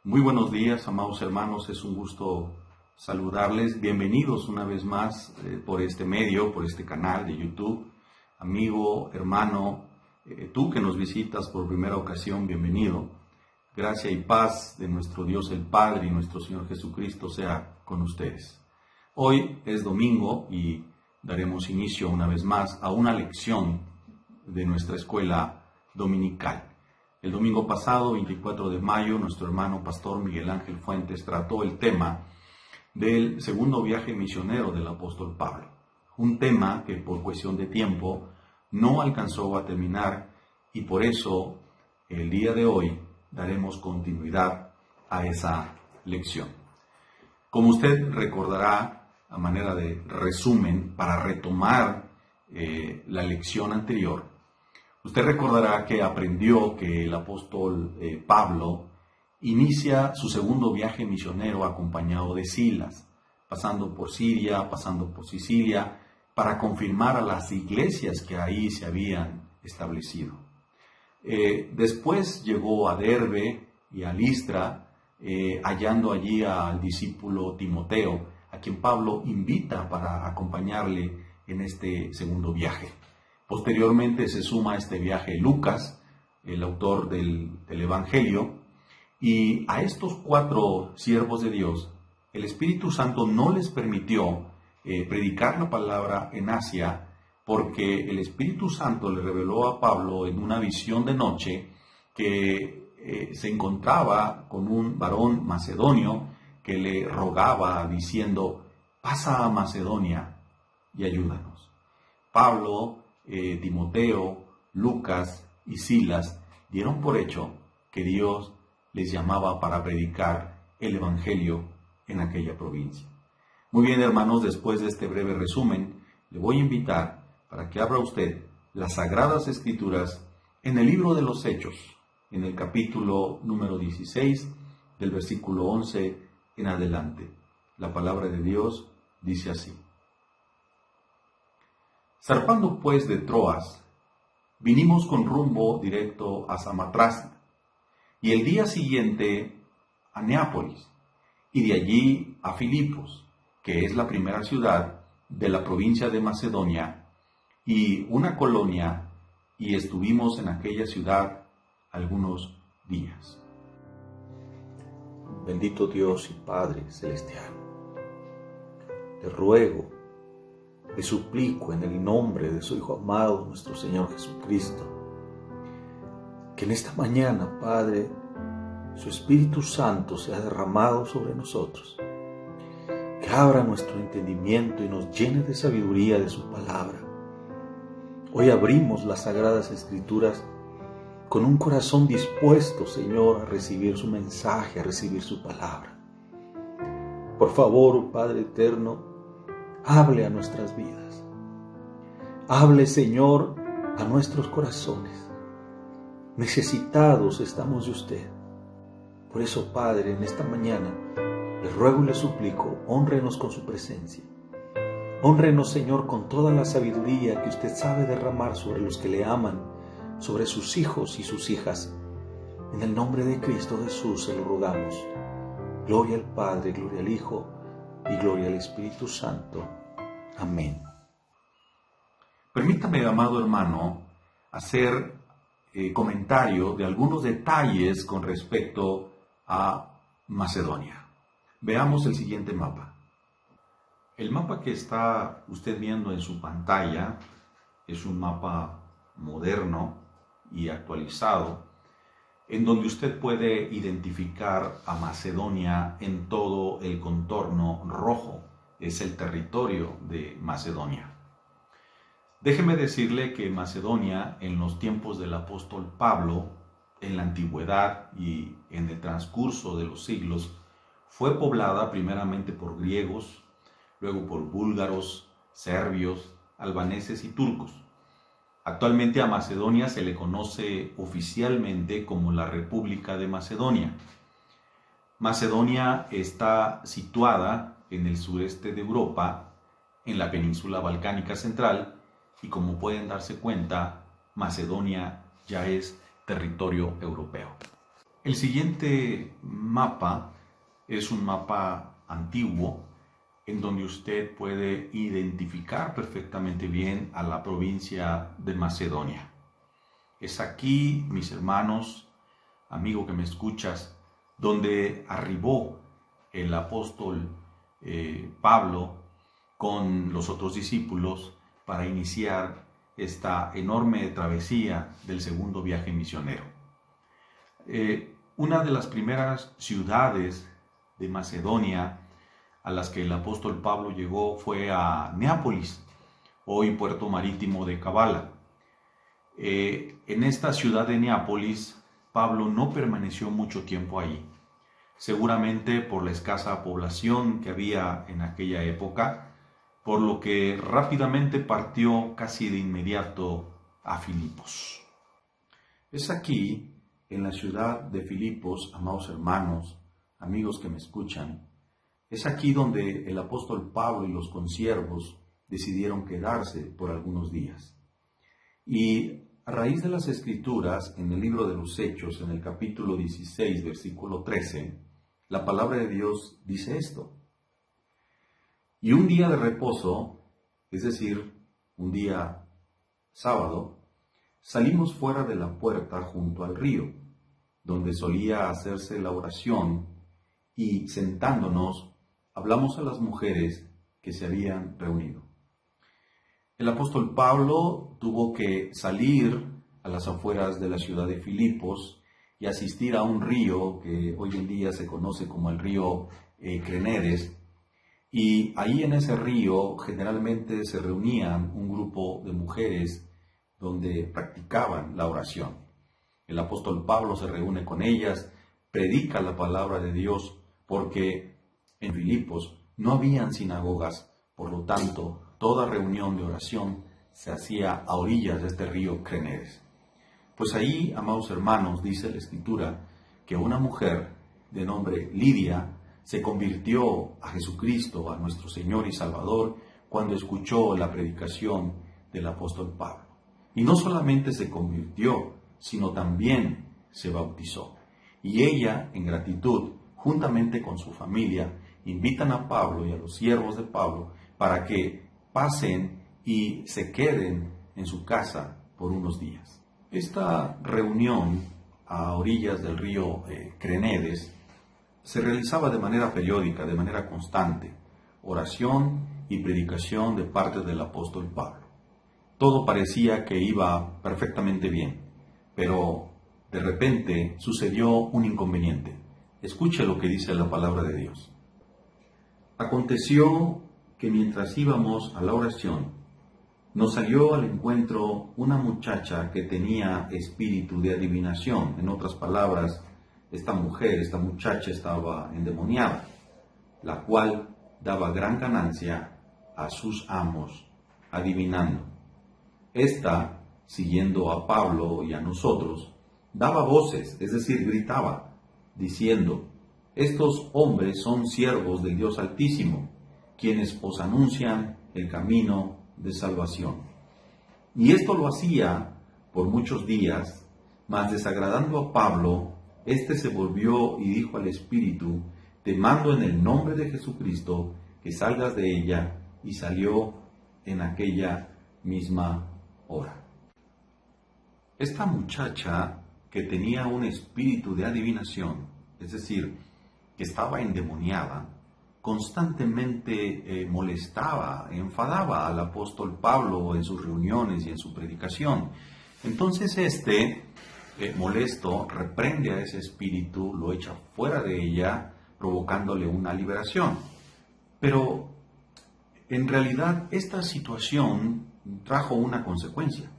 Muy buenos días, amados hermanos, es un gusto saludarles. Bienvenidos una vez más por este medio, por este canal de YouTube. Amigo, hermano, tú que nos visitas por primera ocasión, bienvenido. Gracia y paz de nuestro Dios el Padre y nuestro Señor Jesucristo sea con ustedes. Hoy es domingo y daremos inicio una vez más a una lección de nuestra escuela dominical. El domingo pasado, 24 de mayo, nuestro hermano pastor Miguel Ángel Fuentes trató el tema del segundo viaje misionero del apóstol Pablo. Un tema que por cuestión de tiempo no alcanzó a terminar y por eso el día de hoy daremos continuidad a esa lección. Como usted recordará, a manera de resumen, para retomar la lección anterior, usted recordará que aprendió que el apóstol Pablo inicia su segundo viaje misionero acompañado de Silas, pasando por Siria, pasando por Sicilia, para confirmar a las iglesias que ahí se habían establecido. Después llegó a Derbe y a Listra, hallando allí al discípulo Timoteo, a quien Pablo invita para acompañarle en este segundo viaje. Posteriormente se suma a este viaje Lucas, el autor del Evangelio, y a estos 4 siervos de Dios, el Espíritu Santo no les permitió predicar la palabra en Asia, porque el Espíritu Santo le reveló a Pablo en una visión de noche que se encontraba con un varón macedonio que le rogaba diciendo: pasa a Macedonia y ayúdanos. Pablo, Timoteo, Lucas y Silas dieron por hecho que Dios les llamaba para predicar el Evangelio en aquella provincia. Muy bien, hermanos, después de este breve resumen, le voy a invitar para que abra usted las Sagradas Escrituras en el libro de los Hechos, en el capítulo número 16, del versículo 11 en adelante. La palabra de Dios dice así: Zarpando pues de Troas, vinimos con rumbo directo a Samotracia, y el día siguiente a Neápolis, y de allí a Filipos, que es la primera ciudad de la provincia de Macedonia, y una colonia, y estuvimos en aquella ciudad algunos días. Bendito Dios y Padre Celestial, te ruego, te suplico en el nombre de su Hijo amado, nuestro Señor Jesucristo, que en esta mañana, Padre, su Espíritu Santo sea derramado sobre nosotros, que abra nuestro entendimiento y nos llene de sabiduría de su palabra. Hoy abrimos las Sagradas Escrituras con un corazón dispuesto, Señor, a recibir su mensaje, a recibir su palabra. Por favor, Padre eterno, hable a nuestras vidas. Hable, Señor, a nuestros corazones. Necesitados estamos de usted. Por eso, Padre, en esta mañana, le ruego y le suplico, hónrenos con su presencia. Hónrenos, Señor, con toda la sabiduría que usted sabe derramar sobre los que le aman, sobre sus hijos y sus hijas. En el nombre de Cristo Jesús se lo rogamos. Gloria al Padre, gloria al Hijo y gloria al Espíritu Santo. Amén. Permítame, amado hermano, hacer comentario de algunos detalles con respecto a Macedonia. Veamos el siguiente mapa. El mapa que está usted viendo en su pantalla es un mapa moderno y actualizado, en donde usted puede identificar a Macedonia en todo el contorno rojo. Es el territorio de Macedonia. Déjeme decirle que Macedonia, en los tiempos del apóstol Pablo, en la antigüedad y en el transcurso de los siglos, fue poblada primeramente por griegos, luego por búlgaros, serbios, albaneses y turcos. Actualmente a Macedonia se le conoce oficialmente como la República de Macedonia. Macedonia está situada en el sureste de Europa, en la península balcánica central, y como pueden darse cuenta, Macedonia ya es territorio europeo. El siguiente mapa es un mapa antiguo en donde usted puede identificar perfectamente bien a la provincia de Macedonia. Es aquí, mis hermanos, amigo que me escuchas, donde arribó el apóstol Pablo con los otros discípulos para iniciar esta enorme travesía del segundo viaje misionero. Una de las primeras ciudades de Macedonia a las que el apóstol Pablo llegó fue a Neápolis, hoy puerto marítimo de Kabala. En esta ciudad de Neápolis, Pablo no permaneció mucho tiempo allí, seguramente por la escasa población que había en aquella época, por lo que rápidamente partió casi de inmediato a Filipos. Es aquí, en la ciudad de Filipos, amados hermanos, amigos que me escuchan, es aquí donde el apóstol Pablo y los consiervos decidieron quedarse por algunos días. Y a raíz de las Escrituras, en el libro de los Hechos, en el capítulo 16, versículo 13, la palabra de Dios dice esto: y un día de reposo, es decir, un día sábado, salimos fuera de la puerta junto al río, donde solía hacerse la oración, y sentándonos, hablamos a las mujeres que se habían reunido. El apóstol Pablo tuvo que salir a las afueras de la ciudad de Filipos y asistir a un río que hoy en día se conoce como el río Crenedes, y ahí en ese río generalmente se reunían un grupo de mujeres donde practicaban la oración. El apóstol Pablo se reúne con ellas, predica la palabra de Dios, porque en Filipos no habían sinagogas, por lo tanto, toda reunión de oración se hacía a orillas de este río Crenedes. Pues ahí, amados hermanos, dice la Escritura, que una mujer de nombre Lidia se convirtió a Jesucristo, a nuestro Señor y Salvador, cuando escuchó la predicación del apóstol Pablo. Y no solamente se convirtió, sino también se bautizó. Y ella, en gratitud, juntamente con su familia, invitan a Pablo y a los siervos de Pablo para que pasen y se queden en su casa por unos días. Esta reunión a orillas del río Crenedes se realizaba de manera periódica, de manera constante, oración y predicación de parte del apóstol Pablo. Todo parecía que iba perfectamente bien, pero de repente sucedió un inconveniente. Escuche lo que dice la palabra de Dios. Aconteció que mientras íbamos a la oración, nos salió al encuentro una muchacha que tenía espíritu de adivinación. En otras palabras, esta muchacha estaba endemoniada, la cual daba gran ganancia a sus amos adivinando. Esta, siguiendo a Pablo y a nosotros, daba voces, es decir, gritaba, diciendo: estos hombres son siervos del Dios Altísimo, quienes os anuncian el camino de salvación. Y esto lo hacía por muchos días, mas desagradando a Pablo, éste se volvió y dijo al espíritu: te mando en el nombre de Jesucristo que salgas de ella, y salió en aquella misma hora. Esta muchacha, que tenía un espíritu de adivinación, es decir, que estaba endemoniada, constantemente molestaba, enfadaba al apóstol Pablo en sus reuniones y en su predicación. Entonces molesto, reprende a ese espíritu, lo echa fuera de ella, provocándole una liberación. Pero en realidad esta situación trajo una consecuencia.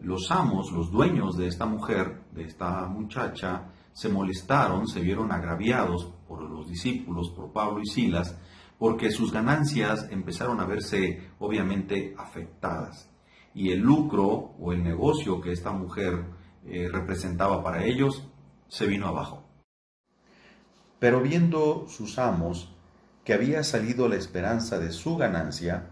Los amos, los dueños de esta mujer, de esta muchacha, se molestaron, se vieron agraviados por los discípulos, por Pablo y Silas, porque sus ganancias empezaron a verse obviamente afectadas. Y el lucro o el negocio que esta mujer representaba para ellos se vino abajo. Pero viendo sus amos que había salido la esperanza de su ganancia,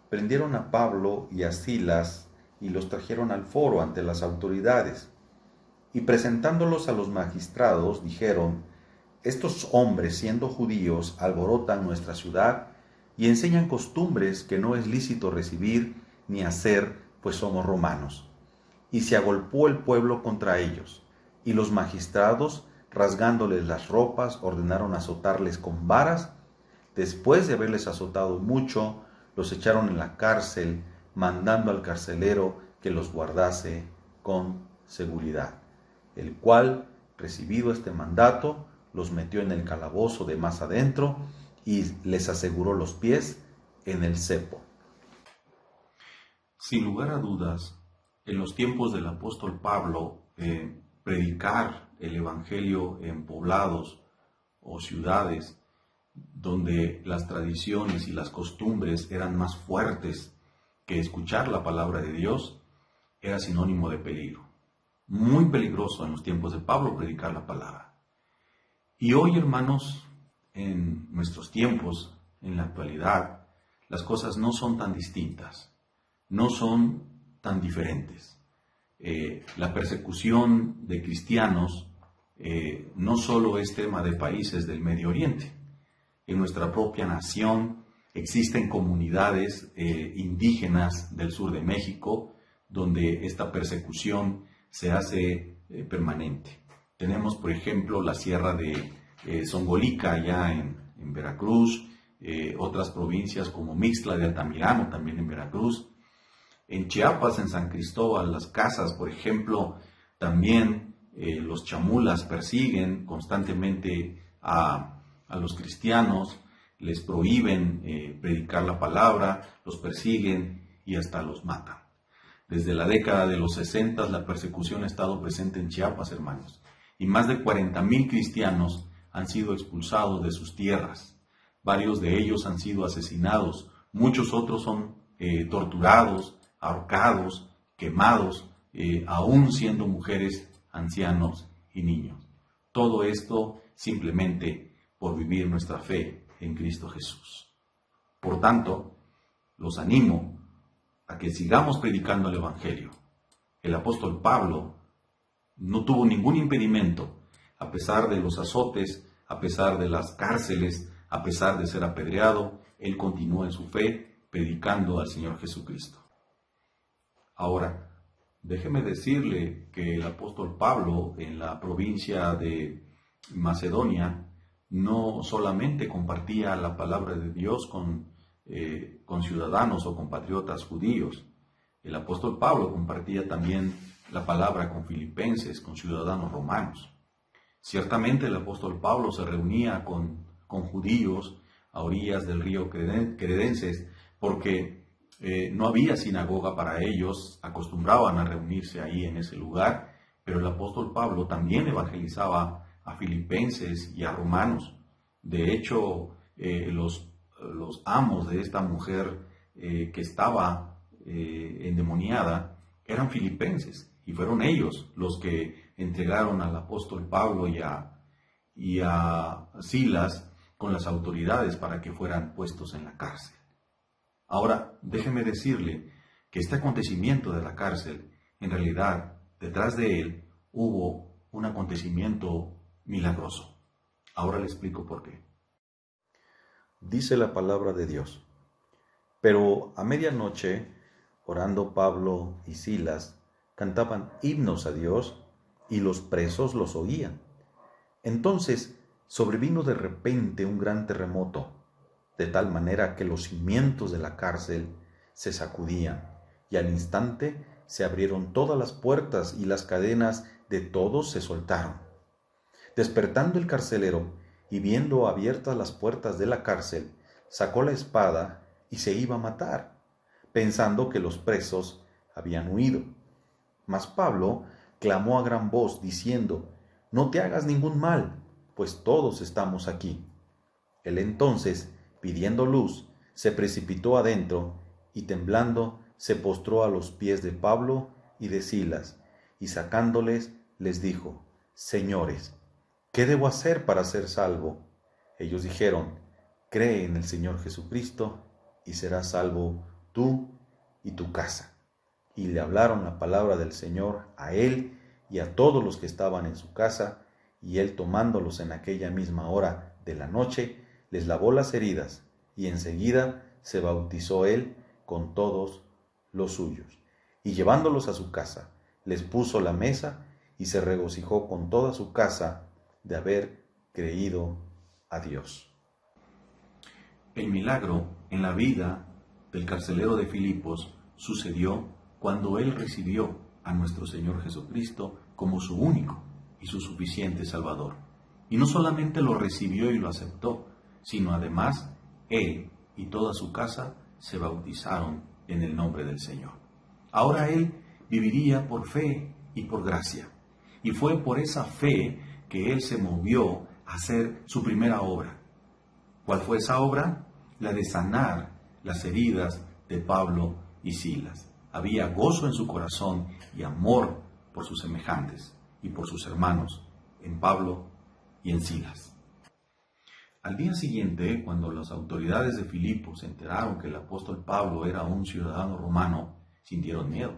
prendieron a Pablo y a Silas y los trajeron al foro ante las autoridades. Y presentándolos a los magistrados, dijeron: estos hombres, siendo judíos, alborotan nuestra ciudad y enseñan costumbres que no es lícito recibir ni hacer, pues somos romanos. Y se agolpó el pueblo contra ellos, y los magistrados, rasgándoles las ropas, ordenaron azotarles con varas. Después de haberles azotado mucho, los echaron en la cárcel, mandando al carcelero que los guardase con seguridad, el cual, recibido este mandato, los metió en el calabozo de más adentro y les aseguró los pies en el cepo. Sin lugar a dudas, en los tiempos del apóstol Pablo, predicar el Evangelio en poblados o ciudades donde las tradiciones y las costumbres eran más fuertes que escuchar la palabra de Dios, era sinónimo de peligro. Muy peligroso en los tiempos de Pablo predicar la palabra. Y hoy, hermanos, en nuestros tiempos, en la actualidad, las cosas no son tan distintas, no son tan diferentes. La persecución de cristianos no solo es tema de países del Medio Oriente. En nuestra propia nación existen comunidades indígenas del sur de México donde esta persecución se hace permanente. Tenemos, por ejemplo, la sierra de Zongolica, allá en Veracruz, otras provincias como Mixtla de Altamirano, también en Veracruz. En Chiapas, en San Cristóbal, Las Casas, por ejemplo, también los chamulas persiguen constantemente a los cristianos, les prohíben predicar la palabra, los persiguen y hasta los matan. Desde la década de los 60 la persecución ha estado presente en Chiapas, hermanos, y más de 40,000 cristianos han sido expulsados de sus tierras. Varios de ellos han sido asesinados, muchos otros son torturados, ahorcados, quemados, aún siendo mujeres, ancianos y niños. Todo esto simplemente por vivir nuestra fe en Cristo Jesús. Por tanto, los animo a que sigamos predicando el Evangelio. El apóstol Pablo no tuvo ningún impedimento, a pesar de los azotes, a pesar de las cárceles, a pesar de ser apedreado, él continuó en su fe, predicando al Señor Jesucristo. Ahora, déjeme decirle que el apóstol Pablo en la provincia de Macedonia no solamente compartía la palabra de Dios con ciudadanos o compatriotas judíos. El apóstol Pablo compartía también la palabra con filipenses, con ciudadanos romanos. Ciertamente el apóstol Pablo se reunía con judíos a orillas del río Credenses porque no había sinagoga para ellos, acostumbraban a reunirse ahí en ese lugar, pero el apóstol Pablo también evangelizaba a filipenses y a romanos. De hecho, los amos de esta mujer que estaba endemoniada eran filipenses, y fueron ellos los que entregaron al apóstol Pablo y a Silas con las autoridades para que fueran puestos en la cárcel. Ahora, déjeme decirle que este acontecimiento de la cárcel, en realidad, detrás de él hubo un acontecimiento milagroso. Ahora le explico por qué. Dice la palabra de Dios: pero a medianoche, orando Pablo y Silas, cantaban himnos a Dios y los presos los oían. Entonces sobrevino de repente un gran terremoto, de tal manera que los cimientos de la cárcel se sacudían, y al instante se abrieron todas las puertas y las cadenas de todos se soltaron. Despertando el carcelero y viendo abiertas las puertas de la cárcel, sacó la espada y se iba a matar, pensando que los presos habían huido. Mas Pablo clamó a gran voz, diciendo: no te hagas ningún mal, pues todos estamos aquí. Él entonces, pidiendo luz, se precipitó adentro y temblando se postró a los pies de Pablo y de Silas, y sacándoles les dijo: Señores, ¿qué debo hacer para ser salvo? Ellos dijeron: cree en el Señor Jesucristo y serás salvo tú y tu casa. Y le hablaron la palabra del Señor a él y a todos los que estaban en su casa, y él tomándolos en aquella misma hora de la noche, les lavó las heridas, y enseguida se bautizó él con todos los suyos. Y llevándolos a su casa, les puso la mesa, y se regocijó con toda su casa de haber creído a Dios. El milagro en la vida del carcelero de Filipos sucedió cuando él recibió a nuestro Señor Jesucristo como su único y su suficiente Salvador. Y no solamente lo recibió y lo aceptó, sino además él y toda su casa se bautizaron en el nombre del Señor. Ahora él viviría por fe y por gracia. Y fue por esa fe que él se movió a hacer su primera obra. ¿Cuál fue esa obra? La de sanar las heridas de Pablo y Silas. Había gozo en su corazón y amor por sus semejantes y por sus hermanos en Pablo y en Silas. Al día siguiente, cuando las autoridades de Filipos se enteraron que el apóstol Pablo era un ciudadano romano, sintieron miedo.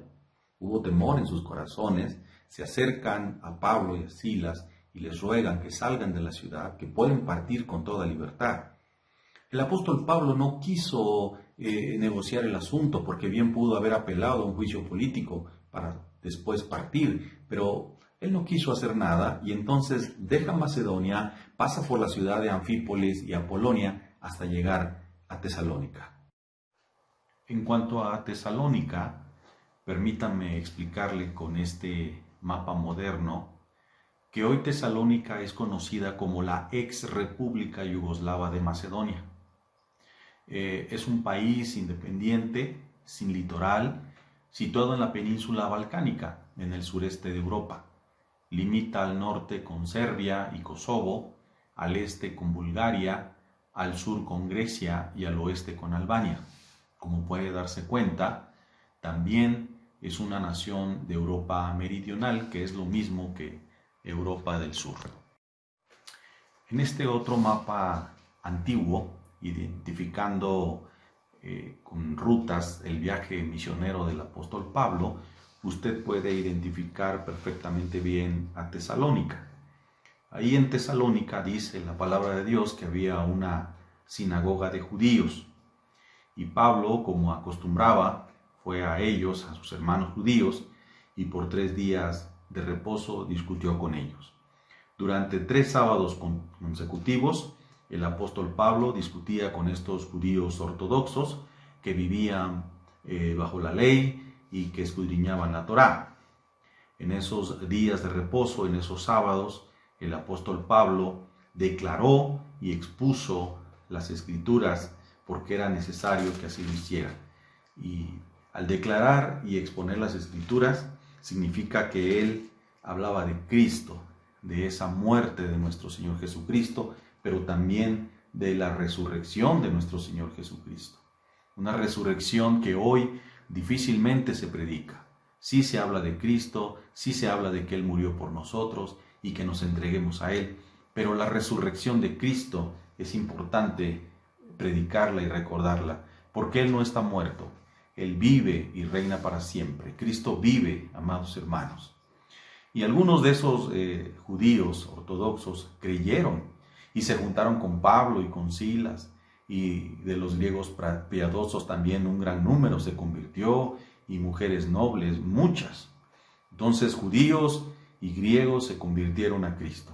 Hubo temor en sus corazones, se acercan a Pablo y a Silas y les ruegan que salgan de la ciudad, que pueden partir con toda libertad. El apóstol Pablo no quiso negociar el asunto porque bien pudo haber apelado a un juicio político para después partir, pero él no quiso hacer nada y entonces deja Macedonia, pasa por la ciudad de Anfípolis y Apolonia hasta llegar a Tesalónica. En cuanto a Tesalónica, permítanme explicarle con este mapa moderno que hoy Tesalónica es conocida como la ex República Yugoslava de Macedonia. Es un país independiente, sin litoral, situado en la península balcánica, en el sureste de Europa. Limita al norte con Serbia y Kosovo, al este con Bulgaria, al sur con Grecia y al oeste con Albania. Como puede darse cuenta, también es una nación de Europa meridional, que es lo mismo que Europa del Sur. En este otro mapa antiguo, identificando con rutas el viaje misionero del apóstol Pablo, usted puede identificar perfectamente bien a Tesalónica. Ahí en Tesalónica dice la palabra de Dios que había una sinagoga de judíos. Y Pablo, como acostumbraba, fue a ellos, a sus hermanos judíos, y por 3 días de reposo discutió con ellos. Durante 3 sábados consecutivos, el apóstol Pablo discutía con estos judíos ortodoxos que vivían bajo la ley y que escudriñaban la Torá. En esos días de reposo, en esos sábados, el apóstol Pablo declaró y expuso las Escrituras porque era necesario que así lo hiciera. Y al declarar y exponer las Escrituras, significa que él hablaba de Cristo, de esa muerte de nuestro Señor Jesucristo, pero también de la resurrección de nuestro Señor Jesucristo. Una resurrección que hoy difícilmente se predica. Sí se habla de Cristo, sí se habla de que Él murió por nosotros y que nos entreguemos a Él, pero la resurrección de Cristo es importante predicarla y recordarla, porque Él no está muerto. Él vive y reina para siempre. Cristo vive, amados hermanos. Y algunos de esos judíos ortodoxos creyeron y se juntaron con Pablo y con Silas, y de los griegos piadosos también un gran número se convirtió, y mujeres nobles, muchas. Entonces judíos y griegos se convirtieron a Cristo.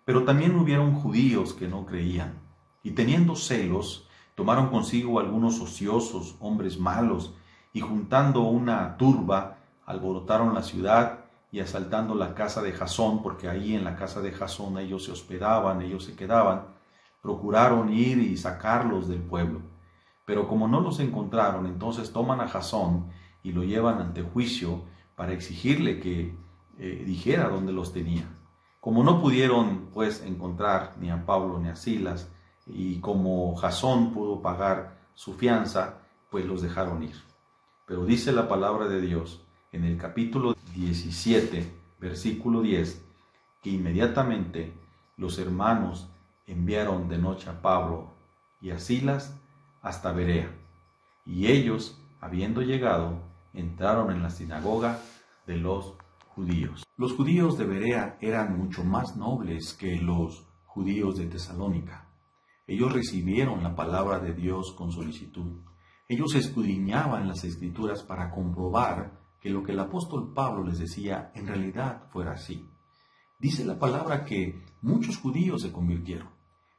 Pero también hubieron judíos que no creían, y teniendo celos, tomaron consigo algunos ociosos, hombres malos, y juntando una turba, alborotaron la ciudad, y asaltando la casa de Jasón, porque ahí en la casa de Jasón ellos se hospedaban, ellos se quedaban, procuraron ir y sacarlos del pueblo. Pero como no los encontraron, entonces toman a Jasón y lo llevan ante juicio para exigirle que dijera dónde los tenía. Como no pudieron pues encontrar ni a Pablo ni a Silas, y como Jasón pudo pagar su fianza, pues los dejaron ir. Pero dice la palabra de Dios en el capítulo 17, versículo 10, que inmediatamente los hermanos enviaron de noche a Pablo y a Silas hasta Berea, y ellos, habiendo llegado, entraron en la sinagoga de los judíos. Los judíos de Berea eran mucho más nobles que los judíos de Tesalónica. Ellos recibieron la palabra de Dios con solicitud. Ellos escudriñaban las Escrituras para comprobar que lo que el apóstol Pablo les decía en realidad fuera así. Dice la palabra que muchos judíos se convirtieron.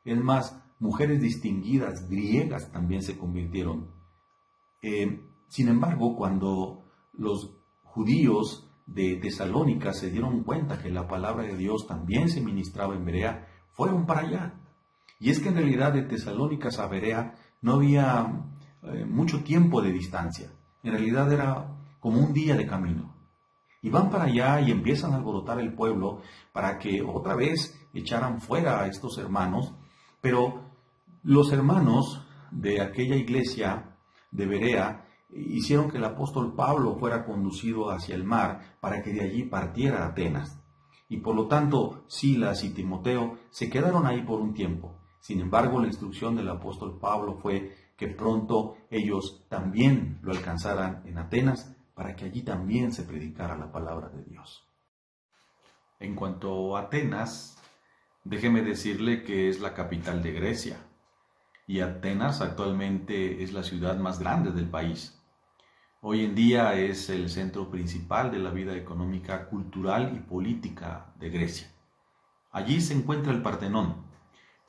Es más, mujeres distinguidas griegas también se convirtieron. Sin embargo, cuando los judíos de Tesalónica se dieron cuenta que la palabra de Dios también se ministraba en Berea, fueron para allá. Y es que en realidad de Tesalónicas a Berea no había mucho tiempo de distancia. En realidad era como un día de camino. Y van para allá y empiezan a alborotar el pueblo para que otra vez echaran fuera a estos hermanos. Pero los hermanos de aquella iglesia de Berea hicieron que el apóstol Pablo fuera conducido hacia el mar para que de allí partiera a Atenas. Y por lo tanto, Silas y Timoteo se quedaron ahí por un tiempo. Sin embargo, la instrucción del apóstol Pablo fue que pronto ellos también lo alcanzaran en Atenas para que allí también se predicara la palabra de Dios. En cuanto a Atenas, déjeme decirle que es la capital de Grecia. Y Atenas actualmente es la ciudad más grande del país. Hoy en día es el centro principal de la vida económica, cultural y política de Grecia. Allí se encuentra el Partenón,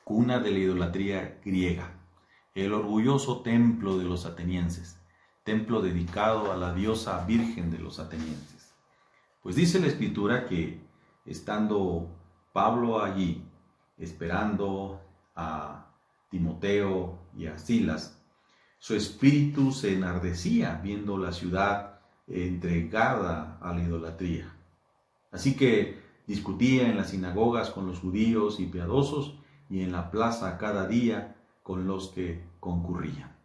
cuna de la idolatría griega, el orgulloso templo de los atenienses, templo dedicado a la diosa virgen de los atenienses. Pues dice la Escritura que estando Pablo allí, esperando a Timoteo y a Silas, su espíritu se enardecía viendo la ciudad entregada a la idolatría. Así que discutía en las sinagogas con los judíos y piadosos y en la plaza cada día con los que concurrían.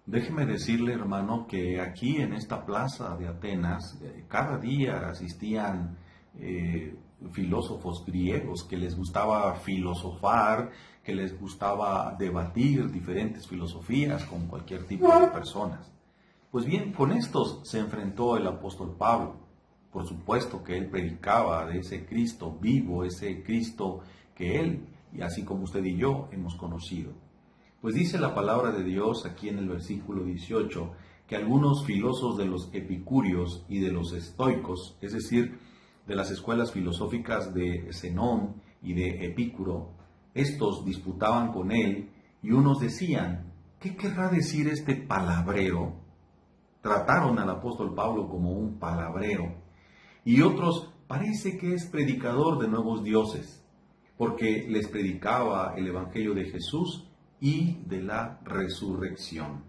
Déjeme decirle, hermano, que aquí en esta plaza de Atenas cada día asistían filósofos griegos que les gustaba filosofar, que les gustaba debatir diferentes filosofías con cualquier tipo de personas. Pues bien, con estos se enfrentó el apóstol Pablo. Por supuesto que él predicaba de ese Cristo vivo, ese Cristo que él, y así como usted y yo, hemos conocido. Pues dice la palabra de Dios aquí en el versículo 18, que algunos filósofos de los epicúreos y de los estoicos, es decir, de las escuelas filosóficas de Zenón y de Epicuro, estos disputaban con él y unos decían, ¿qué querrá decir este palabrero? Trataron al apóstol Pablo como un palabrero. Y otros, parece que es predicador de nuevos dioses, porque les predicaba el evangelio de Jesús y de la resurrección.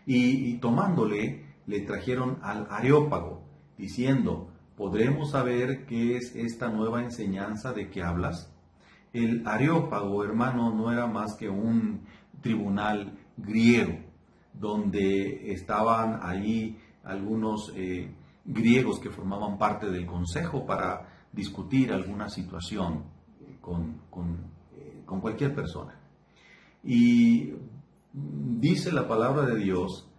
Y tomándole, le trajeron al Areópago, diciendo, ¿podremos saber qué es esta nueva enseñanza de que hablas? El Areópago, hermano, no era más que un tribunal griego, donde estaban ahí algunos griegos que formaban parte del consejo para discutir alguna situación con cualquier persona. Y dice la palabra de Dios,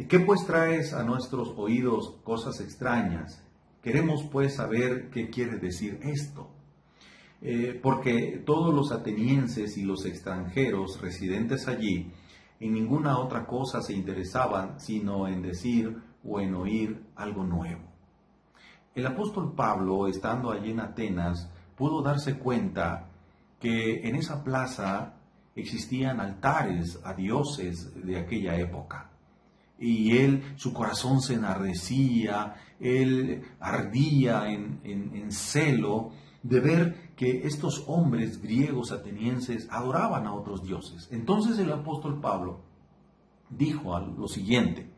¿qué pues traes a nuestros oídos cosas extrañas? Queremos pues saber qué quiere decir esto. Porque todos los atenienses y los extranjeros residentes allí en ninguna otra cosa se interesaban sino en decir o en oír algo nuevo. El apóstol Pablo, estando allí en Atenas, pudo darse cuenta que en esa plaza existían altares a dioses de aquella época. Y su corazón se enardecía, él ardía en celo de ver que estos hombres griegos atenienses adoraban a otros dioses. Entonces el apóstol Pablo dijo lo siguiente,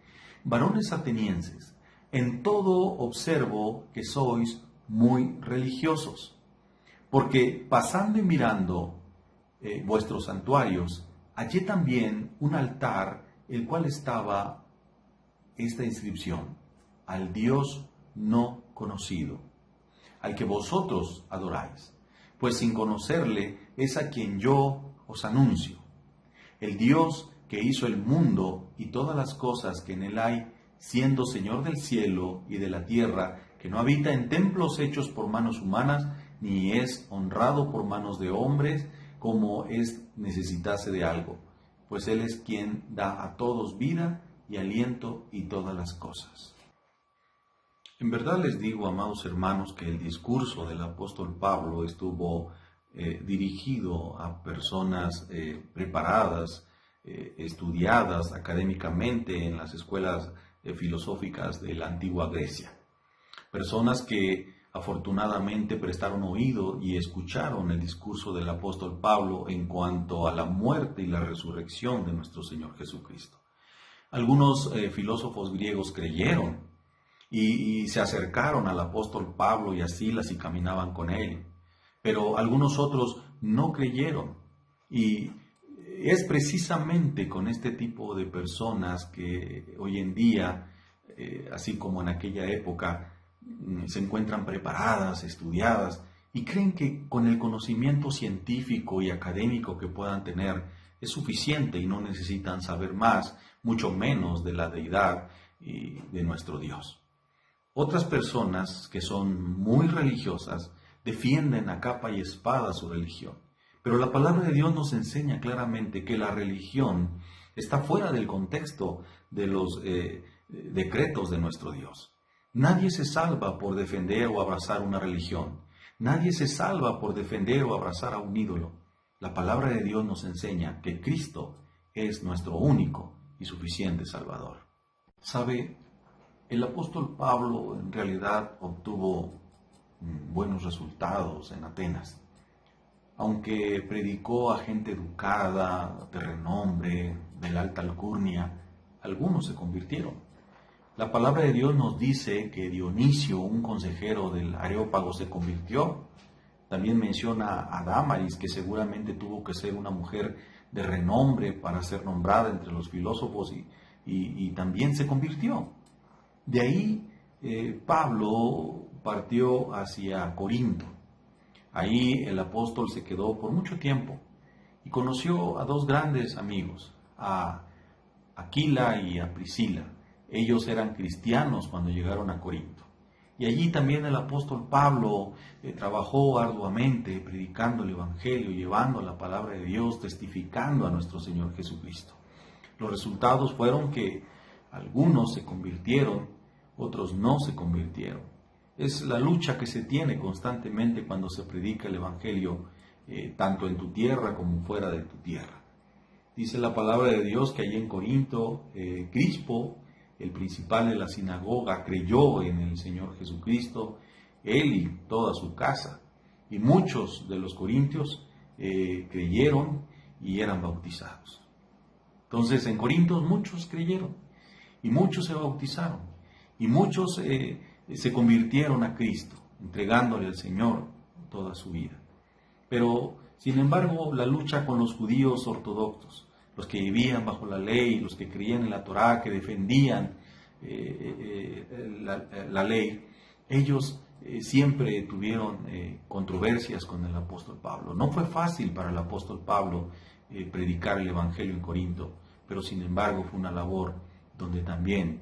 varones atenienses, en todo observo que sois muy religiosos, porque pasando y mirando vuestros santuarios, hallé también un altar, el cual estaba esta inscripción, al Dios no conocido, al que vosotros adoráis, pues sin conocerle es a quien yo os anuncio. El Dios que hizo el mundo y todas las cosas que en él hay, siendo Señor del cielo y de la tierra, que no habita en templos hechos por manos humanas, ni es honrado por manos de hombres, como es necesitase de algo, pues Él es quien da a todos vida y aliento y todas las cosas. En verdad les digo, amados hermanos, que el discurso del apóstol Pablo estuvo dirigido a personas preparadas, estudiadas académicamente en las escuelas filosóficas de la antigua Grecia. Personas que afortunadamente prestaron oído y escucharon el discurso del apóstol Pablo en cuanto a la muerte y la resurrección de nuestro Señor Jesucristo. Algunos filósofos griegos creyeron y se acercaron al apóstol Pablo y a Silas y caminaban con él, pero algunos otros no creyeron, y es precisamente con este tipo de personas que hoy en día, así como en aquella época, se encuentran preparadas, estudiadas, y creen que con el conocimiento científico y académico que puedan tener es suficiente y no necesitan saber más, mucho menos de la deidad y de nuestro Dios. Otras personas que son muy religiosas defienden a capa y espada su religión, pero la palabra de Dios nos enseña claramente que la religión está fuera del contexto de los decretos de nuestro Dios. Nadie se salva por defender o abrazar una religión. Nadie se salva por defender o abrazar a un ídolo. La palabra de Dios nos enseña que Cristo es nuestro único y suficiente Salvador. ¿Sabe? El apóstol Pablo en realidad obtuvo buenos resultados en Atenas. Aunque predicó a gente educada, de renombre, de la alta alcurnia, algunos se convirtieron. La palabra de Dios nos dice que Dionisio, un consejero del Areópago, se convirtió. También menciona a Dámaris, que seguramente tuvo que ser una mujer de renombre para ser nombrada entre los filósofos, y también se convirtió. De ahí Pablo partió hacia Corinto. Ahí el apóstol se quedó por mucho tiempo y conoció a dos grandes amigos, a Aquila y a Priscila. Ellos eran cristianos cuando llegaron a Corinto. Y allí también el apóstol Pablo trabajó arduamente, predicando el Evangelio, llevando la palabra de Dios, testificando a nuestro Señor Jesucristo. Los resultados fueron que algunos se convirtieron, otros no se convirtieron. Es la lucha que se tiene constantemente cuando se predica el Evangelio, tanto en tu tierra como fuera de tu tierra. Dice la palabra de Dios que allí en Corinto, Crispo, el principal de la sinagoga, creyó en el Señor Jesucristo, él y toda su casa. Y muchos de los corintios creyeron y eran bautizados. Entonces en Corinto muchos creyeron y muchos se bautizaron y muchos se convirtieron a Cristo, entregándole al Señor toda su vida. Pero, sin embargo, la lucha con los judíos ortodoxos, los que vivían bajo la ley, los que creían en la Torá, que defendían la ley, ellos siempre tuvieron controversias con el apóstol Pablo. No fue fácil para el apóstol Pablo predicar el Evangelio en Corinto, pero sin embargo fue una labor donde también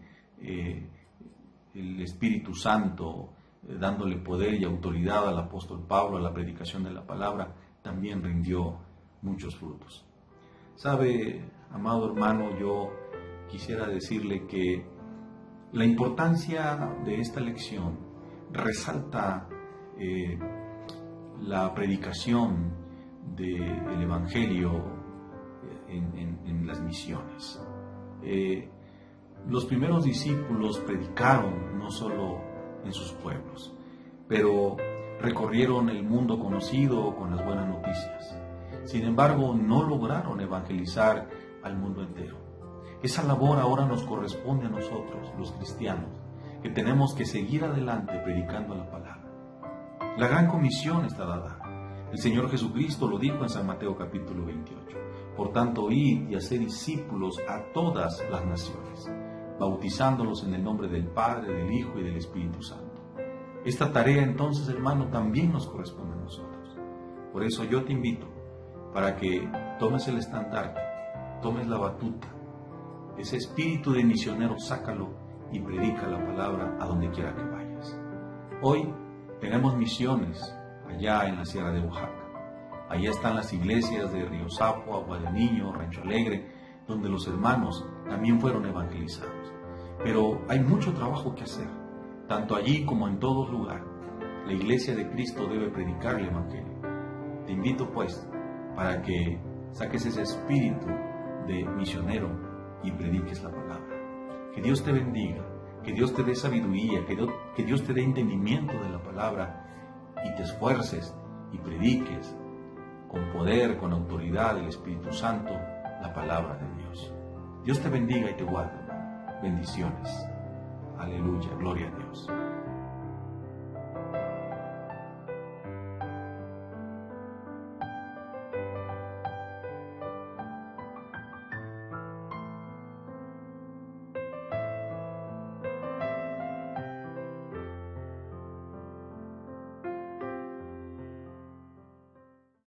el Espíritu Santo, dándole poder y autoridad al apóstol Pablo a la predicación de la palabra, también rindió muchos frutos. Sabe, amado hermano, yo quisiera decirle que la importancia de esta lección resalta la predicación del Evangelio en las misiones. Los primeros discípulos predicaron no solo en sus pueblos, pero recorrieron el mundo conocido con las buenas noticias. Sin embargo, no lograron evangelizar al mundo entero. Esa labor ahora nos corresponde a nosotros, los cristianos, que tenemos que seguir adelante predicando la palabra. La gran comisión está dada. El Señor Jesucristo lo dijo en San Mateo capítulo 28. Por tanto, id y haced discípulos a todas las naciones, bautizándolos en el nombre del Padre, del Hijo y del Espíritu Santo. Esta tarea entonces, hermano, también nos corresponde a nosotros. Por eso yo te invito para que tomes el estandarte, tomes la batuta, ese espíritu de misionero sácalo y predica la palabra a donde quiera que vayas. Hoy tenemos misiones allá en la Sierra de Oaxaca. Allá están las iglesias de Río Sapo, Agua de Niño, Rancho Alegre, donde los hermanos también fueron evangelizados. Pero hay mucho trabajo que hacer, tanto allí como en todo lugar. La iglesia de Cristo debe predicar el evangelio. Te invito pues para que saques ese espíritu de misionero y prediques la palabra. Que Dios te bendiga, que Dios te dé sabiduría, que Dios te dé entendimiento de la palabra y te esfuerces y prediques con poder, con autoridad del Espíritu Santo la palabra de Dios. Dios te bendiga y te guarde. Bendiciones. Aleluya, gloria a Dios.